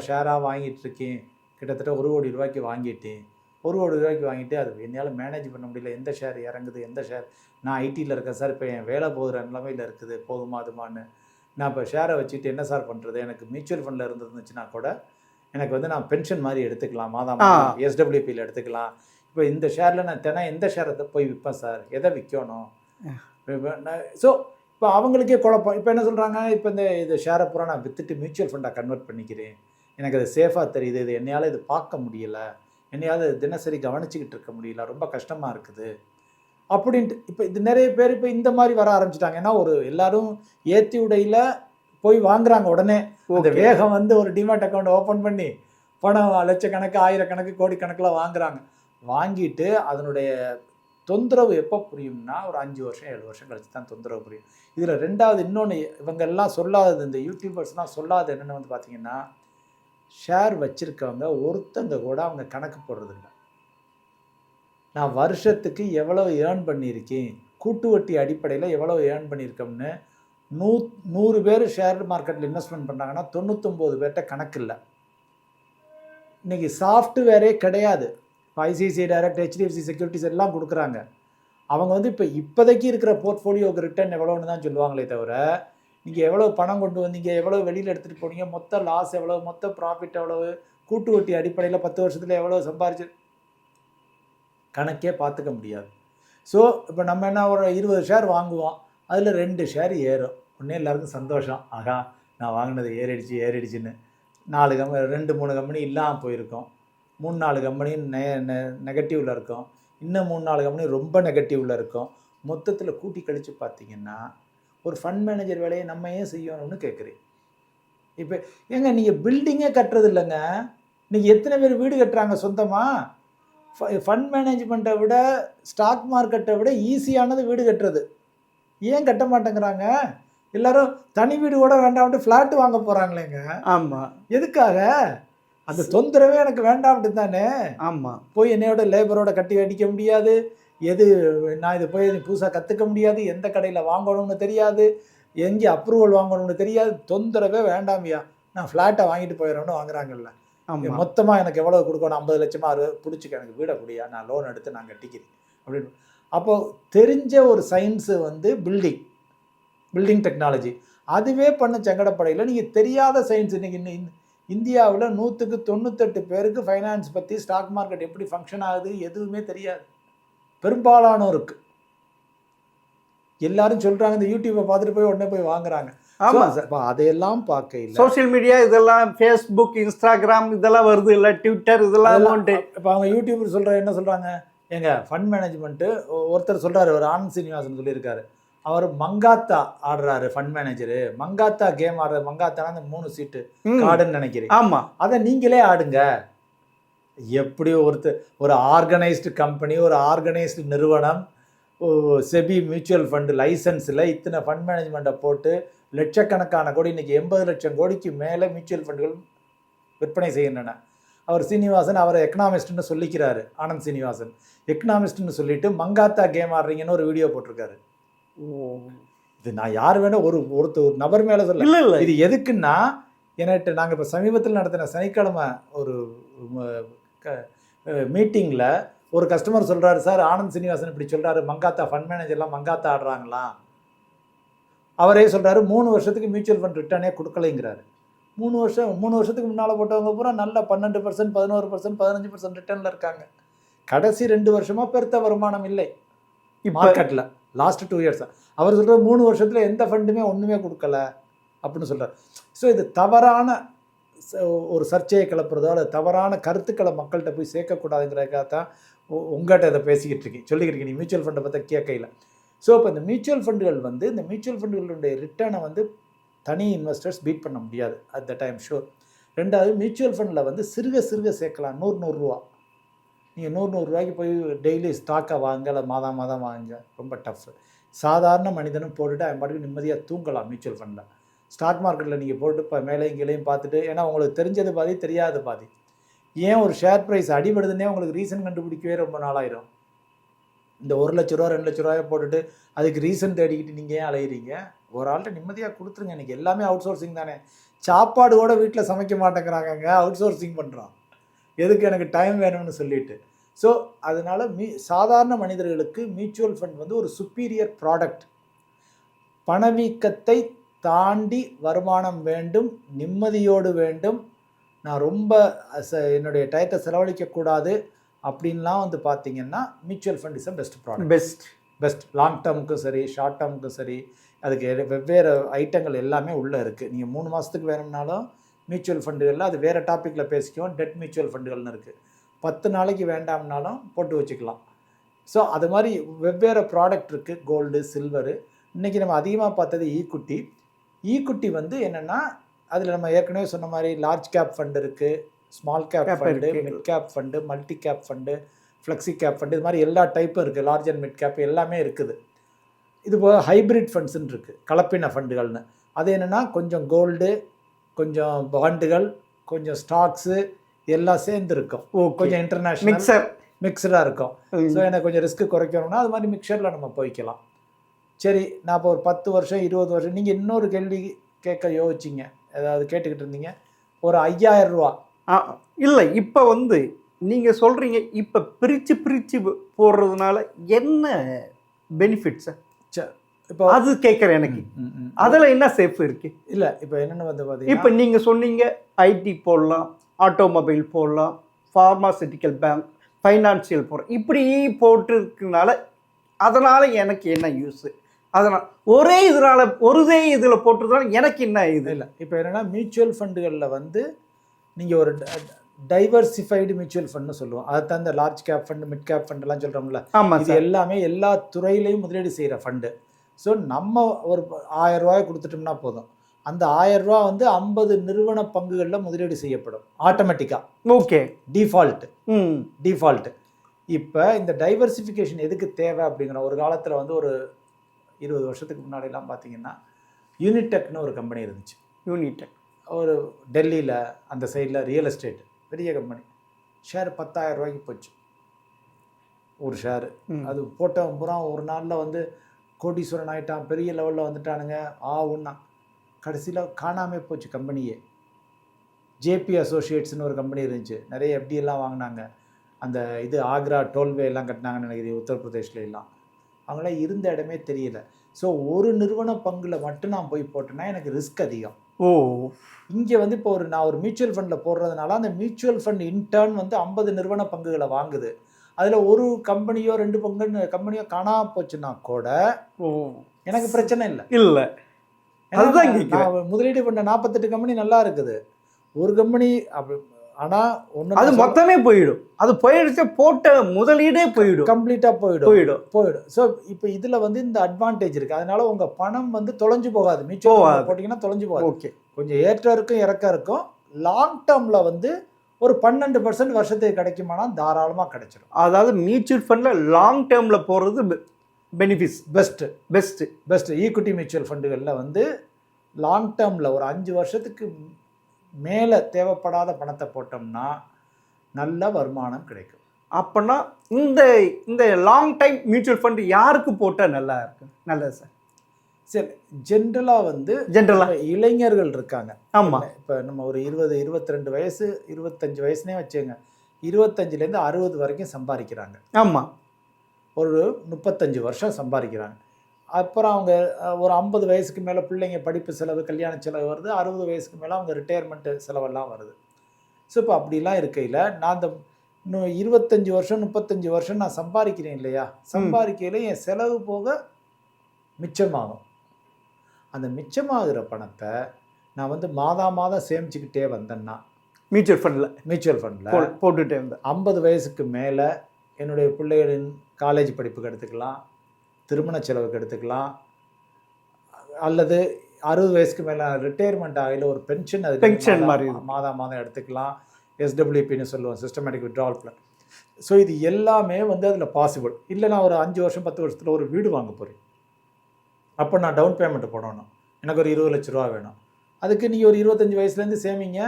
ஷேராக வாங்கிட்டுருக்கேன், கிட்டத்தட்ட 1 கோடி ரூபாய்க்கு வாங்கிட்டேன். 1 கோடி ரூபாய்க்கு வாங்கிட்டு அது என்னால் மேனேஜ் பண்ண முடியல, எந்த ஷேர் இறங்குது எந்த ஷேர், நான் ஐடியில் இருக்கேன் சார், இப்போ என் வேலை போகிற நிலைமையில் இருக்குது, போதுமா அதுமான்னு, நான் இப்போ ஷேரை வச்சுட்டு என்ன சார் பண்ணுறது, எனக்கு மியூச்சுவல் ஃபண்டில் இருந்துச்சுன்னா கூட எனக்கு நான் பென்ஷன் மாதிரி எடுத்துக்கலாம், மாதம் எஸ்டபிள்யூபியில் எடுத்துக்கலாம். இப்போ இந்த ஷேரில் நான் எந்த ஷேரை போய் விற்பேன் சார், எதை விற்கணும். ஸோ இப்போ அவங்களுக்கே குழப்பம். இப்போ என்ன சொல்கிறாங்க, இப்போ இந்த ஷேரை பூரா நான் விற்றுட்டு மியூச்சுவல் ஃபண்டாக கன்வெர்ட் பண்ணிக்கிறேன், எனக்கு அது சேஃபாக தெரியுது, இது என்னையால் இது பார்க்க முடியலை, என்னையாவது தினசரி கவனிச்சுக்கிட்டு இருக்க முடியல, ரொம்ப கஷ்டமாக இருக்குது அப்படின்ட்டு. இப்போ இது நிறைய பேர் இப்போ இந்த மாதிரி வர ஆரம்பிச்சிட்டாங்க. ஏன்னா எல்லாரும் ஏற்றி உடையில் போய் வாங்குறாங்க. உடனே அந்த வேகம் ஒரு டிமாட் அக்கௌண்ட் ஓப்பன் பண்ணி பணம் லட்சக்கணக்கு ஆயிரக்கணக்கு கோடிக்கணக்கில் வாங்குறாங்க. வாங்கிட்டு அதனுடைய தொந்தரவு எப்போ புரியும்னா ஒரு 5 வருஷம் 7 வருஷம் கழிச்சு தான் தொந்தரவு புரியும். இதில் ரெண்டாவது இன்னொன்று இவங்கெல்லாம் சொல்லாதது, இந்த யூடியூபர்ஸ்லாம் சொல்லாது என்னென்னு பார்த்தீங்கன்னா, ஷேர் வச்சுருக்கவங்க ஒருத்தங்க கூட அவங்க கணக்கு போடுறதில்ல. நான் வருஷத்துக்கு எவ்வளவு ஏர்ன் பண்ணியிருக்கேன், கூட்டு வட்டி அடிப்படையில் எவ்வளவு ஏர்ன் பண்ணியிருக்கோம்னு 100 பேர் ஷேர் மார்க்கெட்டில் இன்வெஸ்ட்மெண்ட் பண்ணுறாங்கன்னா 99 பேர்கிட்ட கணக்கு இல்லை. இன்றைக்கி சாஃப்ட்வேரே கிடையாது. ஐசிஐசிஐ டைரக்ட், ஹெச்டிஎஃப்சி செக்யூரிட்டிஸ் எல்லாம் கொடுக்குறாங்க. அவங்க இப்போதைக்கு இருக்கிற போர்ட்ஃபோலியோக்கு ரிட்டர்ன் எவ்வளோன்னு தான் சொல்லுவாங்களே தவிர, நீங்கள் எவ்வளோ பணம் கொண்டு வந்தீங்க, எவ்வளோ வெளியில் எடுத்துகிட்டு போனீங்க, மொத்த லாஸ் எவ்வளோ, மொத்த ப்ராஃபிட் எவ்வளவு, கூட்டு வட்டி அடிப்படையில் 10 வருஷத்தில் எவ்வளோ சம்பாரிச்சு கணக்கே பார்த்துக்க முடியாது. ஸோ இப்போ நம்ம என்ன ஒரு 20 ஷேர் வாங்குவோம், அதில் 2 ஷேர் ஏறும், உடனே எல்லாருக்கும் சந்தோஷம், ஆகா நான் வாங்கினது ஏறிடுச்சுன்னு. 2-3 கம்பெனி இல்லாமல் போயிருக்கோம், 3-4 கம்பெனி நெகட்டிவில் இருக்கும், இன்னும் 3-4 கம்பெனி ரொம்ப நெகட்டிவில் இருக்கும். மொத்தத்தில் கூட்டி கழித்து பார்த்தீங்கன்னா ஒரு ஃபண்ட் மேனேஜர் வேலையை நம்ம ஏன் செய்யணும்னு கேட்குறேன். இப்போ ஏங்க நீங்கள் பில்டிங்கே கட்டுறது இல்லைங்க, நீங்கள் எத்தனை பேர் வீடு கட்டுறாங்க சொந்தமாக? ஃபண்ட் மேனேஜ்மெண்ட்டை விட ஸ்டாக் மார்க்கெட்டை விட ஈஸியானது வீடு கட்டுறது. ஏன் கட்ட மாட்டேங்கிறாங்க? எல்லாரும் தனி வீடு கூட வேண்டாம்ட்டு ஃப்ளாட்டு வாங்க போகிறாங்களேங்க. ஆமாம். எதுக்காக? அந்த தொந்தரவே எனக்கு வேண்டாம்ட்டு தானே. ஆமாம். போய் என்னையோட லேபரோட கட்டி அடிக்க முடியாது, எது நான் இதை போய் புதுசாக கற்றுக்க முடியாது, எந்த கடையில் வாங்கணும்னு தெரியாது, எங்கே அப்ரூவல் வாங்கணும்னு தெரியாது. தொந்தரவே வேண்டாமியா, நான் ஃப்ளாட்டை வாங்கிட்டு போயிடணும்னு வாங்குறாங்கல்ல. ஆமாம். மொத்தமாக எனக்கு எவ்வளோ கொடுக்கணும், 50 லட்சமா பிடிச்சிக்க, எனக்கு வீடை கூடியா, நான் லோன் எடுத்து நான் கட்டிக்கிறேன் அப்படின்னு. அப்போது தெரிஞ்ச ஒரு சயின்ஸு வந்து பில்டிங் டெக்னாலஜி அதுவே பண்ண சங்கடப்படையில் நீங்கள் தெரியாத சயின்ஸ். இன்றைக்கி இந்தியாவில் 100க்கு 98 பேருக்கு ஃபைனான்ஸ் பற்றி, ஸ்டாக் மார்க்கெட் எப்படி ஃபங்க்ஷன் ஆகுது எதுவுமே தெரியாது பெரும்பாலானோருக்கு. எல்லாரும் சொல்கிறாங்க, இந்த யூடியூப்பை பார்த்துட்டு போய் உடனே போய் வாங்குறாங்க. ஆமாம் சார். இப்போ அதையெல்லாம் பார்க்க சோஷியல் மீடியா இதெல்லாம், ஃபேஸ்புக், இன்ஸ்டாகிராம் இதெல்லாம் வருது இல்லை, ட்விட்டர் இதெல்லாம் அமௌண்ட்டு. இப்போ அவங்க யூடியூபர் என்ன சொல்கிறாங்க, எங்கள் ஃபண்ட் மேனேஜ்மெண்ட்டு ஒருத்தர் சொல்கிறாரு, ஒரு ஆனந்த் சீனிவாசன் சொல்லியிருக்காரு, அவர் மங்காத்தா ஆடுறாரு ஃபண்ட் மேனேஜரு, மங்காத்தா கேம் ஆடுற, மங்காத்தானா அந்த 3 சீட்டு கார்டுன்னு நினைக்கிறேன். ஆமாம். அதை நீங்களே ஆடுங்க. எப்படி ஒரு ஆர்கனைஸ்டு கம்பெனி, ஒரு ஆர்கனைஸ்டு நிறுவனம், செபி மியூச்சுவல் ஃபண்டு லைசன்ஸில் இத்தனை ஃபண்ட் மேனேஜ்மெண்ட்டை போட்டு லட்சக்கணக்கான கோடி, இன்றைக்கி 80 லட்சம் கோடிக்கு மேலே மியூச்சுவல் ஃபண்டுகள் விற்பனை செய்கின்றன. அவர் சீனிவாசன் அவரை எக்கனாமிஸ்ட்னு சொல்லிக்கிறாரு. ஆனந்த் சீனிவாசன் எக்கனாமிஸ்ட்னு சொல்லிட்டு மங்காத்தா கேம் ஆடுறீங்கன்னு ஒரு வீடியோ போட்டிருக்காரு. இது நான் யார் வேணும் ஒரு நபர் மேலே சொல்ல இல்லை. இது எதுக்குன்னா, என்கிட்ட நாங்கள் இப்போ சமீபத்தில் நடத்தின சனிக்கிழமை ஒரு மீட்டிங்கில் ஒரு கஸ்டமர் சொல்கிறாரு, சார் ஆனந்த் சீனிவாசன் இப்படி சொல்கிறாரு, மங்காத்தா ஃபண்ட் மேனேஜர்லாம் மங்காத்தா ஆடுறாங்களாம். அவரே சொல்கிறாரு 3 வருஷத்துக்கு மியூச்சுவல் ஃபண்ட் ரிட்டர்னே கொடுக்கலைங்கிறாரு. 3 வருஷத்துக்கு முன்னால் போட்டவங்க பூரா நல்ல 12%, 11%, 15% ரிட்டர்னில் இருக்காங்க. கடைசி 2 வருஷமாக பெருத்த வருமானம் இல்லை மார்க்கெட்டில், லாஸ்ட் 2 இயர்ஸாக. அவர் சொல்கிற 3 வருஷத்தில் எந்த ஃபண்டுமே ஒன்றுமே கொடுக்கல அப்படின்னு சொல்கிறார். ஸோ இது தவறான ஒரு சர்ச்சையை கிளப்புறதோ அல்லது தவறான கருத்துக்களை மக்கள்கிட்ட போய் சேர்க்கக்கூடாதுங்கிறதுக்காக தான் உங்கள்கிட்ட இதை சொல்லிக்கிட்டு இருக்கீங்க, நீ மியூச்சுவல் ஃபண்டை பற்றி கேட்கையில். ஸோ இப்போ இந்த மியூச்சுவல் ஃபண்டுகள் இந்த மியூச்சுவல் ஃபண்டுகளுடைய ரிட்டர்னை தனி இன்வெஸ்டர்ஸ் பீட் பண்ண முடியாது அட் த டைம் ஷோர். ரெண்டாவது, மியூச்சுவல் ஃபண்டில் சிறுக சேர்க்கலாம். 100 ரூபா நீங்கள் 100 ரூபாய்க்கு போய் டெய்லி ஸ்டாக்கை வாங்க, இல்லை மாதம் வாங்க, ரொம்ப டஃப். சாதாரண மனிதனும் போட்டுட்டு அவன் பாட்டுக்கு நிம்மதியாக தூங்கலாம் மியூச்சுவல் ஃபண்டில். ஸ்டாக் மார்க்கெட்டில் நீங்கள் போட்டு இப்போ மேலேயும் கீழேயும் பார்த்துட்டு, ஏன்னா உங்களுக்கு தெரிஞ்சது பாதி, தெரியாத பாதி. ஏன் ஒரு ஷேர் ப்ரைஸ் அடிபடுதுன்னே உங்களுக்கு ரீசன் கண்டுபிடிக்கவே ரொம்ப நாளாயிரும். இந்த 1 லட்ச ரூபா 2 லட்ச ரூபாயை போட்டுட்டு அதுக்கு ரீசன் தேடிக்கிட்டு நீங்கள் ஏன் அலையிறீங்க? ஒரு ஆள்கிட்ட நிம்மதியாக கொடுத்துருங்க. இன்றைக்கி எல்லாமே அவுட் சோர்சிங் தானே. சாப்பாடு கூட வீட்டில் சமைக்க மாட்டேங்கிறாங்க, அவுட் சோர்சிங் பண்ணுறோம். எதுக்கு, எனக்கு டைம் வேணும்னு சொல்லிட்டு. ஸோ அதனால் சாதாரண மனிதர்களுக்கு மியூச்சுவல் ஃபண்ட் ஒரு சுப்பீரியர் ப்ராடக்ட். பணவீக்கத்தை தாண்டி வருமானம் வேண்டும், நிம்மதியோடு வேண்டும், நான் ரொம்ப என்னுடைய டயத்தை செலவழிக்கக்கூடாது அப்படின்லாம் பார்த்தீங்கன்னா mutual fund is a best product. Best long டேர்முக்கும் சரி, ஷார்ட் டேர்முக்கும் சரி, அதுக்கு வெவ்வேறு ஐட்டங்கள் எல்லாமே உள்ளே இருக்குது. நீங்கள் 3 மாதத்துக்கு வேணும்னாலும் மியூச்சுவல் ஃபண்டுகளில் அது வேறு டாப்பிக்கில் பேசிக்குவோம். டெட் மியூச்சுவல் ஃபண்டுகள்னு இருக்குது. 10 நாளைக்கு வேண்டாம்னாலும் போட்டு வச்சுக்கலாம். ஸோ அது மாதிரி வெவ்வேறு ப்ராடக்ட் இருக்குது. Gold, silver. இன்றைக்கி நம்ம அதிகமாக பார்த்தது ஈக்குட்டி என்னென்னா, அதில் நம்ம ஏற்கனவே சொன்ன மாதிரி லார்ஜ் கேப் ஃபண்டு இருக்குது, small cap fund, mid cap fund, multi cap fund, flexi cap fund, இது மாதிரி எல்லா டைப்பும் இருக்குது. லார்ஜ் அண்ட் மிட் கேப் எல்லாமே இருக்குது. இது போக ஹைப்ரிட் ஃபண்ட்ஸுன்னு இருக்குது, கலப்பின ஃபண்டுகள்னு. அது என்னென்னா, கொஞ்சம் கோல்டு, கொஞ்சம் பாண்டுகள், கொஞ்சம் ஸ்டாக்ஸு எல்லாம் சேர்ந்து இருக்கும். கொஞ்சம் இன்டர்நேஷ்னல் மிக்சடாக இருக்கும். ஸோ எனக்கு கொஞ்சம் ரிஸ்க்கு குறைக்கணும்னா அது மாதிரி மிக்சரில் நம்ம போய்க்கலாம். சரி, நான் இப்போ ஒரு 10 வருஷம் 20 வருஷம், நீங்கள் இன்னொரு கேள்வி கேட்க யோசிச்சிங்க, ஏதாவது கேட்டுக்கிட்டு இருந்தீங்க. ஒரு 5000 ரூபா இல்லை, இப்போ நீங்கள் சொல்கிறீங்க, இப்போ பிரித்து போடுறதுனால என்ன பெனிஃபிட்ஸு? இப்போ அது கேட்குறேன் எனக்கு. அதில் என்ன சேஃப் இருக்குது? இல்லை, இப்போ என்னென்னு பார்த்தீங்கன்னா, இப்போ நீங்கள் சொன்னீங்க ஐடி போடலாம், ஆட்டோமொபைல் போடலாம், ஃபார்மாசிட்டிக்கல் பேங்க், ஃபைனான்சியல் போடுறோம், இப்படி போட்டிருக்கனால அதனால் எனக்கு என்ன யூஸு? அதனால் ஒரே இதில் போட்டிருந்தால எனக்கு என்ன இது? இல்லை, இப்போ என்னென்னா, மியூச்சுவல் ஃபண்டுகளில் நீங்கள் ஒரு டைவர்சிஃபைடு மியூச்சுவல் ஃபண்டுன்னு சொல்லுவோம். அதை தான் இந்த large cap fund, mid cap ஃபண்டுலாம் சொல்கிறோம்ல. ஆமாம், இது எல்லாமே எல்லா துறையிலையும் முதலீடு செய்கிற ஃபண்டு. ஸோ நம்ம ஒரு 1000 ரூபாயை கொடுத்துட்டோம்னா போதும், அந்த 1000 ரூபா 50 நிறுவன பங்குகளில் முதலீடு செய்யப்படும் ஆட்டோமேட்டிக்காக. Okay, default. இப்போ இந்த டைவர்சிஃபிகேஷன் எதுக்கு தேவை அப்படிங்கிற, ஒரு காலத்தில் ஒரு 20 வருஷத்துக்கு முன்னாடிலாம் பார்த்தீங்கன்னா, யூனிடெக்னு ஒரு கம்பெனி இருந்துச்சு. யூனிடெக் ஒரு டெல்லியில் அந்த சைடில் ரியல் எஸ்டேட் பெரிய கம்பெனி. ஷேர் 10,000 ரூபாய்க்கு போச்சு ஒரு ஷேரு. அது போட்டவன் பூரா ஒரு நாளில் வந்து கோடீஸ்வரன் ஆகிட்டான், பெரிய லெவலில் வந்துட்டானுங்க. ஒன்றா கடைசியில் காணாமல் போச்சு கம்பெனியே. ஜேபி அசோசியேட்ஸ்னு ஒரு கம்பெனி இருந்துச்சு, நிறைய எஃப்டியெல்லாம் வாங்கினாங்க. அந்த இது ஆக்ரா டோல்வே எல்லாம் கட்டினாங்கன்னு நினைக்கிறேன், உத்தரப்பிரதேஷ்ல எல்லாம். அவங்களாம் இருந்த இடமே தெரியல. ஸோ ஒரு நிறுவன பங்கில் மட்டும் நான் போய் போட்டேன்னா எனக்கு ரிஸ்க் அதிகம். இங்கே வந்து இப்போ நான் ஒரு மியூச்சுவல் ஃபண்டில் போடுறதுனால அந்த மியூச்சுவல் ஃபண்ட் இன்டர்ன் வந்து 50 நிறுவன பங்குகளை வாங்குது. அதில் ஒரு கம்பெனியோ 2 கம்பெனியோ காணாமல் போச்சுன்னா கூட எனக்கு பிரச்சனை இல்லை. நான் முதலீடு பண்ண 48 கம்பெனி நல்லா இருக்குது, ஒரு கம்பெனி அப்படி. ஆனால் ஒன்று அது மொத்தமே போயிடும். அது போயிடுச்சு, போட்ட முதலீடே போயிடும், கம்ப்ளீட்டாக போயிடும். ஸோ இப்போ இதில் வந்து இந்த அட்வான்டேஜ் இருக்குது. அதனால உங்கள் பணம் வந்து தொலைஞ்சு போகாது. மியூச்சுவல் போட்டிங்கன்னா தொலைஞ்சு போகாது. ஓகே, கொஞ்சம் ஏற்றம் இருக்கும் இறக்கம் இருக்கும். லாங் டேர்மில் வந்து ஒரு 12% வருஷத்துக்கு கிடைக்குமானா தாராளமாக கிடைச்சிடும். அதாவது மியூச்சுவல் ஃபண்டில் லாங் டேர்மில் போகிறது பெனிஃபிட்ஸ் பெஸ்ட்டு. ஈக்விட்டி மியூச்சுவல் ஃபண்டுகளில் வந்து லாங் டேர்மில் ஒரு 5 வருஷத்துக்கு மேலே தேவைப்படாத பணத்தை போட்டோம்னா நல்ல வருமானம் கிடைக்கும். அப்போனா இந்த லாங் டைம் மியூச்சுவல் ஃபண்டு யாருக்கு போட்டால் நல்லா இருக்கு? நல்லது சார். சரி, ஜென்ரலாக இளைஞர்கள் இருக்காங்க. ஆமாம், இப்போ நம்ம ஒரு 20, 22 வயசு 25 வயசுனே வச்சுங்க, 25லேருந்து 60 வரைக்கும் சம்பாதிக்கிறாங்க. ஆமாம், ஒரு 35 வருஷம் சம்பாதிக்கிறாங்க. அப்புறம் அவங்க ஒரு 50 வயசுக்கு மேலே பிள்ளைங்க படிப்பு செலவு, கல்யாண செலவு வருது. 60 வயசுக்கு மேலே அவங்க ரிட்டையர்மெண்ட்டு செலவெல்லாம் வருது. ஸோ இப்போ அப்படிலாம் இருக்கையில் நான் இந்த இன்னும் 25 வருஷம் 35 வருஷம் நான் சம்பாதிக்கிறேன் இல்லையா, சம்பாதிக்கையில் என் செலவு போக மிச்சமாகும். அந்த மிச்சமாகிற பணத்தை நான் வந்து மாதம் சேமிச்சுக்கிட்டே வந்தேன்னா மியூச்சுவல் ஃபண்டில் போட்டுகிட்டே இருந்தேன். 50 வயசுக்கு மேலே என்னுடைய பிள்ளைகளின் காலேஜ் படிப்புக்கு எடுத்துக்கலாம், திருமண செலவுக்கு எடுத்துக்கலாம், அல்லது 60 வயசுக்கு மேலே ரிட்டையர்மெண்ட் ஆகல ஒரு பென்ஷன் மாதிரி மாதம் எடுத்துக்கலாம். SWPன்னு சொல்லுவோம், சிஸ்டமேட்டிக் வித்ட்ராவல் பிளான். ஸோ இது எல்லாமே வந்து அதில் பாசிபிள். இல்லை நான் ஒரு 5 வருஷம் 10 வருஷத்தில் ஒரு வீடு வாங்க போகிறேன், அப்போ நான் டவுன் பேமெண்ட் போடணும், எனக்கு ஒரு 20 லட்ச ரூபா வேணும். அதுக்கு நீங்கள் ஒரு 25 வயசுலேருந்து சேமிங்க,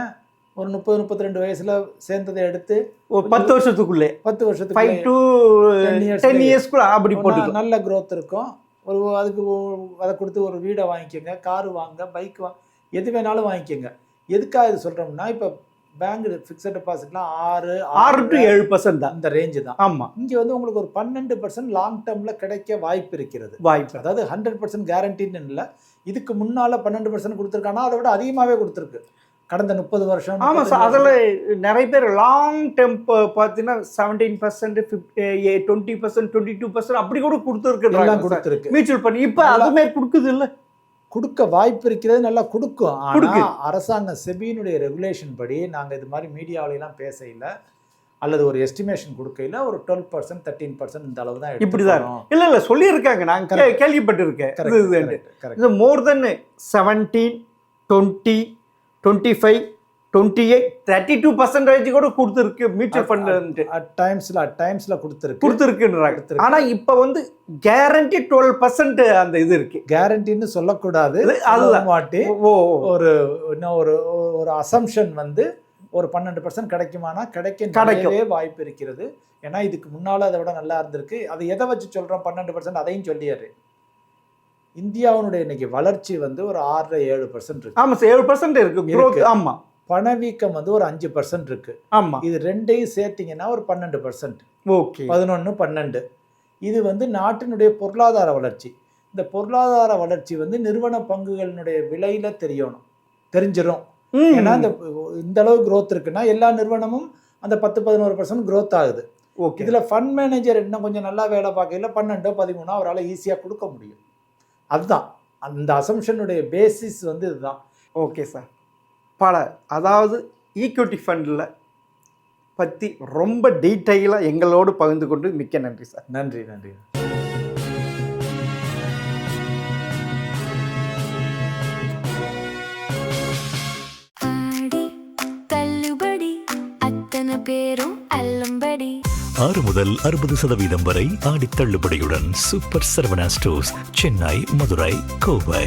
ஒரு 30-32 வயசில் சேர்ந்ததை எடுத்து ஒரு 10 வருஷத்துக்குள்ளே 5 to 10 இயர்ஸ்க்குள்ள அப்படி போட்டு நல்ல க்ரோத் இருக்கும். அதுக்கு அதை கொடுத்து ஒரு வீடை வாங்கிக்கோங்க, காரு வாங்க, பைக் வாங்க, எது வேணாலும் வாங்கிக்கோங்க. எதுக்காக இது சொல்கிறோம்னா, இப்போ பேங்க் ஃபிக்ஸட் டெபாசிட்லாம் 6 to 7% தான், இந்த ரேஞ்சு தான். ஆமாம், இங்கே வந்து உங்களுக்கு ஒரு 12% லாங் டேர்மில் கிடைக்க வாய்ப்பு இருக்கிறது. அதாவது 100% கேரண்டின்னு இல்லை. இதுக்கு முன்னால் 12% கொடுத்துருக்கானா அதை விட அதிகமாகவே கொடுத்துருக்கு கடந்த 30 வருஷம். ஆமாம் சார், அதில் நிறைய பேர் லாங் டேர்ம் பார்த்தீங்கன்னா 17%, 20%, 22% அப்படி கூட கொடுத்துருக்கு மியூச்சுவல் ஃபண்ட். இப்போ அதுமே கொடுக்குது இல்லை, கொடுக்க வாய்ப்பு இருக்கிறது, நல்லா கொடுக்கும். ஆனால் அரசாங்கம் செபியினுடைய ரெகுலேஷன் படி நாங்கள் இது மாதிரி மீடியாவிலாம் பேசையில் அல்லது ஒரு எஸ்டிமேஷன் கொடுக்கையில் ஒரு 12%, 13% இந்த அளவு தான் இப்படி தான். இல்லை சொல்லியிருக்காங்க, நாங்கள் கேள்விப்பட்டிருக்கேன். இது மோர் தென் 17, 20, 25, 28, 32% கூட கொடுத்துருக்கு மியூச்சுவல் ஃபண்ட். அட் டைம்ஸ்ல கொடுத்துருக்குன்றாங்க. ஆனால் இப்போ வந்து கேரண்டி 12% அந்த இது இருக்கு. கேரண்டின்னு சொல்லக்கூடாது, மாட்டி ஒரு அசம்ஷன் வந்து ஒரு 12% கிடைக்குமானா கிடைக்கவே வாய்ப்பு இருக்கிறது. ஏன்னா இதுக்கு முன்னால் அதை விட நல்லா இருந்திருக்கு. அதை எதை வச்சு சொல்கிறோம் 12%, அதையும் சொல்லியாரு. இந்தியாவுடைய இன்னைக்கு வளர்ச்சி வந்து ஒரு 6-7% இருக்கு. ஆமாம், 7% இருக்கு. ஆமாம், பணவீக்கம் வந்து ஒரு 5% இருக்கு. ஆமாம், இது ரெண்டையும் சேர்த்தீங்கன்னா ஒரு 12%. ஓகே, 11, 12. இது வந்து நாட்டினுடைய பொருளாதார வளர்ச்சி. இந்த பொருளாதார வளர்ச்சி வந்து நிறுவன பங்குகளினுடைய விலையில தெரிஞ்சிடும். ஏன்னா இந்த அளவு growth இருக்குன்னா எல்லா நிறுவனமும் அந்த 10-11% growth ஆகுது. இதுல ஃபண்ட் மேனேஜர் இன்னும் கொஞ்சம் நல்லா வேலை பார்க்கல 12-13 அவரால் ஈஸியாக கொடுக்க முடியும். அதுதான் அந்த அசம்ஷனுடைய பேசிஸ் வந்து இதுதான். ஓகே சார், அதாவது ஈக்விட்டி ஃபண்டில் பற்றி ரொம்ப டீட்டெயிலாக எங்களோடு பகிர்ந்து கொண்டு மிக்க நன்றி சார். நன்றி. பேரும் அல்லம்படி 6 முதல் 60% வரை ஆடி தள்ளுபடியுடன் சூப்பர் சரவணா ஸ்டோர்ஸ், சென்னை, மதுரை, கோவை.